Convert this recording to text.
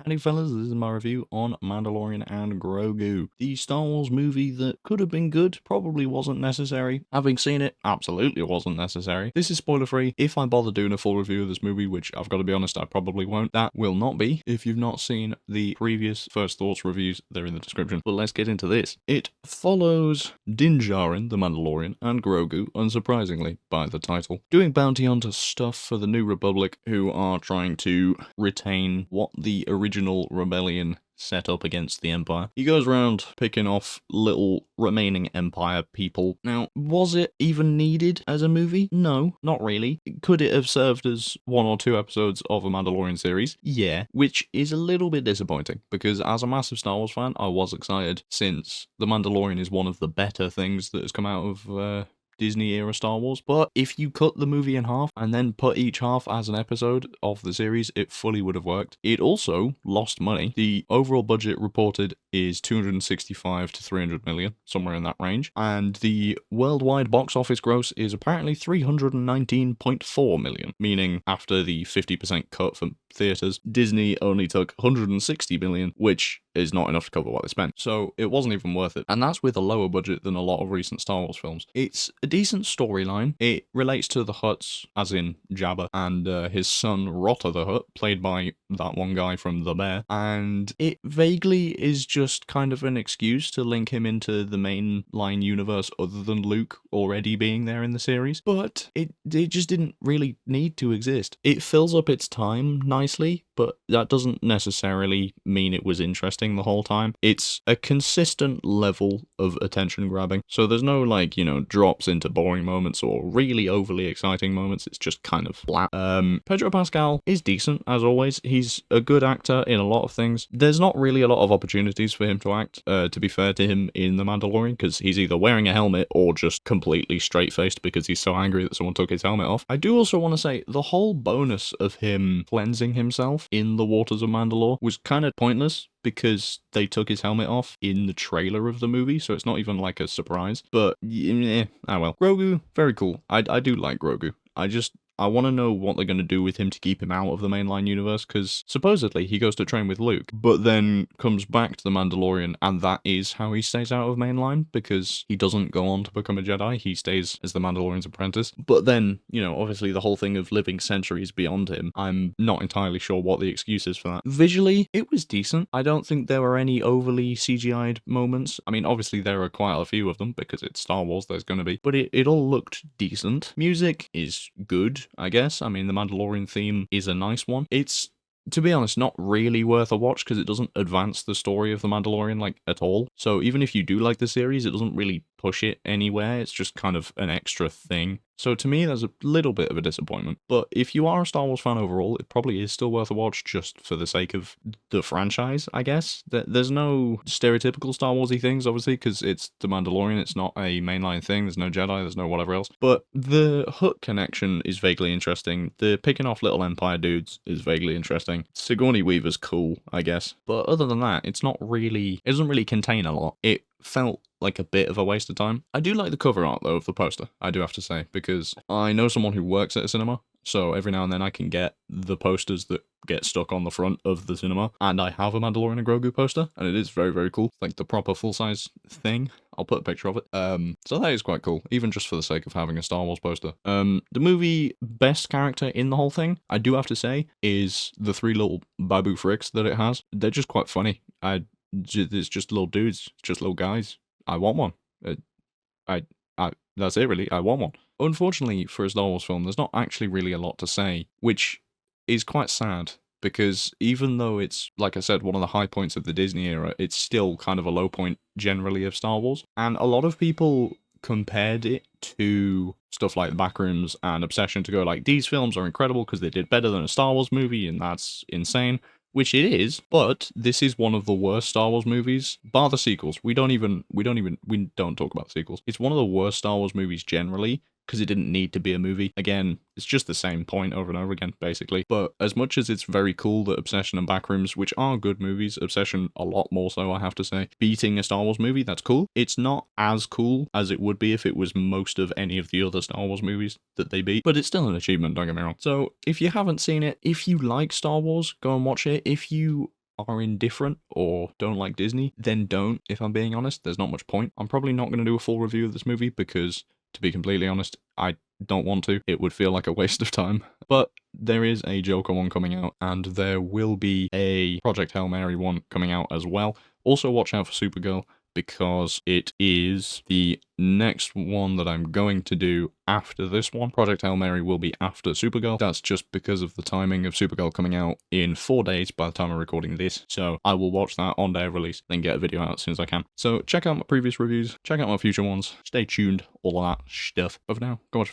Howdy fellas, this is my review on Mandalorian and Grogu, the Star Wars movie that could have been good, probably wasn't necessary. Having seen it, absolutely wasn't necessary. This is spoiler free. If I bother doing a full review of this movie, which I've got to be honest, I probably won't, that will not be. If you've not seen the previous First Thoughts reviews, they're in the description. But let's get into this. It follows Din Djarin, the Mandalorian, and Grogu, unsurprisingly, by the title, doing bounty hunter stuff for the New Republic, who are trying to retain what the original rebellion set up against the Empire. He goes around picking off little remaining Empire people. Now, was it even needed as a movie? No, not really. Could it have served as 1 or 2 episodes of a Mandalorian series? Yeah, which is a little bit disappointing, because as a massive Star Wars fan, I was excited, since The Mandalorian is one of the better things that has come out of Disney-era Star Wars, but if you cut the movie in half and then put each half as an episode of the series, it fully would have worked. It also lost money. The overall budget reported is 265 to 300 million, somewhere in that range, and the worldwide box office gross is apparently 319.4 million, meaning after the 50% cut from theaters, Disney only took 160 million, which is not enough to cover what they spent. So it wasn't even worth it. And that's with a lower budget than a lot of recent Star Wars films. It's a decent storyline. It relates to the Hutts, as in Jabba, and his son Rotter the Hutt, played by that one guy from The Bear. And it vaguely is just kind of an excuse to link him into the mainline universe other than Luke already being there in the series. But it just didn't really need to exist. It fills up its time nicely, but that doesn't necessarily mean it was interesting the whole time. It's a consistent level of attention grabbing. So there's no, like, you know, drops into boring moments or really overly exciting moments. It's just kind of flat. Pedro Pascal is decent, as always. He's a good actor in a lot of things. There's not really a lot of opportunities for him to act, to be fair to him, in The Mandalorian, because he's either wearing a helmet or just completely straight-faced because he's so angry that someone took his helmet off. I do also want to say, the whole bonus of him cleansing himself in the waters of Mandalore was kind of pointless, because they took his helmet off in the trailer of the movie, so it's not even like a surprise. But, yeah, well. Grogu, very cool. I do like Grogu. I want to know what they're going to do with him to keep him out of the mainline universe, because supposedly he goes to train with Luke, but then comes back to the Mandalorian, and that is how he stays out of mainline, because he doesn't go on to become a Jedi, he stays as the Mandalorian's apprentice. But then, you know, obviously the whole thing of living centuries beyond him, I'm not entirely sure what the excuse is for that. Visually, it was decent. I don't think there were any overly CGI'd moments. I mean, obviously there are quite a few of them, because it's Star Wars, there's going to be, but it all looked decent. Music is good, I guess. I mean, the Mandalorian theme is a nice one. It's, to be honest, not really worth a watch because it doesn't advance the story of the Mandalorian, like, at all. So even if you do like the series, it doesn't really push it anywhere. It's just kind of an extra thing. So to me, there's a little bit of a disappointment. But if you are a Star Wars fan overall, it probably is still worth a watch just for the sake of the franchise, I guess. There's no stereotypical Star Warsy things, obviously, because it's The Mandalorian. It's not a mainline thing. There's no Jedi. There's no whatever else. But the Hutt connection is vaguely interesting. The picking off little Empire dudes is vaguely interesting. Sigourney Weaver's cool, I guess. But other than that, it doesn't really contain a lot. It felt like a bit of a waste of time. I do like the cover art, though, of the poster, I do have to say, because I know someone who works at a cinema, so every now and then I can get the posters that get stuck on the front of the cinema, and I have a Mandalorian and Grogu poster, and it is very, very cool. It's like the proper full-size thing. I'll put a picture of it. So that is quite cool, even just for the sake of having a Star Wars poster. The movie best character in the whole thing, I do have to say, is the 3 little Babu Fricks that it has. They're just quite funny. It's just little dudes, just little guys. I want one. That's it, really. I want one. Unfortunately, for a Star Wars film, there's not actually really a lot to say, which is quite sad, because even though it's, like I said, one of the high points of the Disney era, it's still kind of a low point generally of Star Wars. And a lot of people compared it to stuff like The Backrooms and Obsession to go like, these films are incredible because they did better than a Star Wars movie, and that's insane. Which it is, but this is one of the worst Star Wars movies, bar the sequels. We don't talk about the sequels. It's one of the worst Star Wars movies generally, because it didn't need to be a movie. Again, it's just the same point over and over again, basically. But as much as it's very cool that Obsession and Backrooms, which are good movies, Obsession a lot more so, I have to say, beating a Star Wars movie, that's cool. It's not as cool as it would be if it was most of any of the other Star Wars movies that they beat, but it's still an achievement, don't get me wrong. So if you haven't seen it, if you like Star Wars, go and watch it. If you are indifferent or don't like Disney, then don't, if I'm being honest. There's not much point. I'm probably not going to do a full review of this movie because, to be completely honest, I don't want to. It would feel like a waste of time. But there is a Joker one coming out, and there will be a Project Hail Mary one coming out as well. Also, watch out for Supergirl, because it is the next one that I'm going to do after this one. Project Hail Mary will be after Supergirl. That's just because of the timing of Supergirl coming out in 4 days by the time I'm recording this. So I will watch that on day of release, then get a video out as soon as I can. So check out my previous reviews, check out my future ones, stay tuned, all of that stuff. But for now, go watch a film.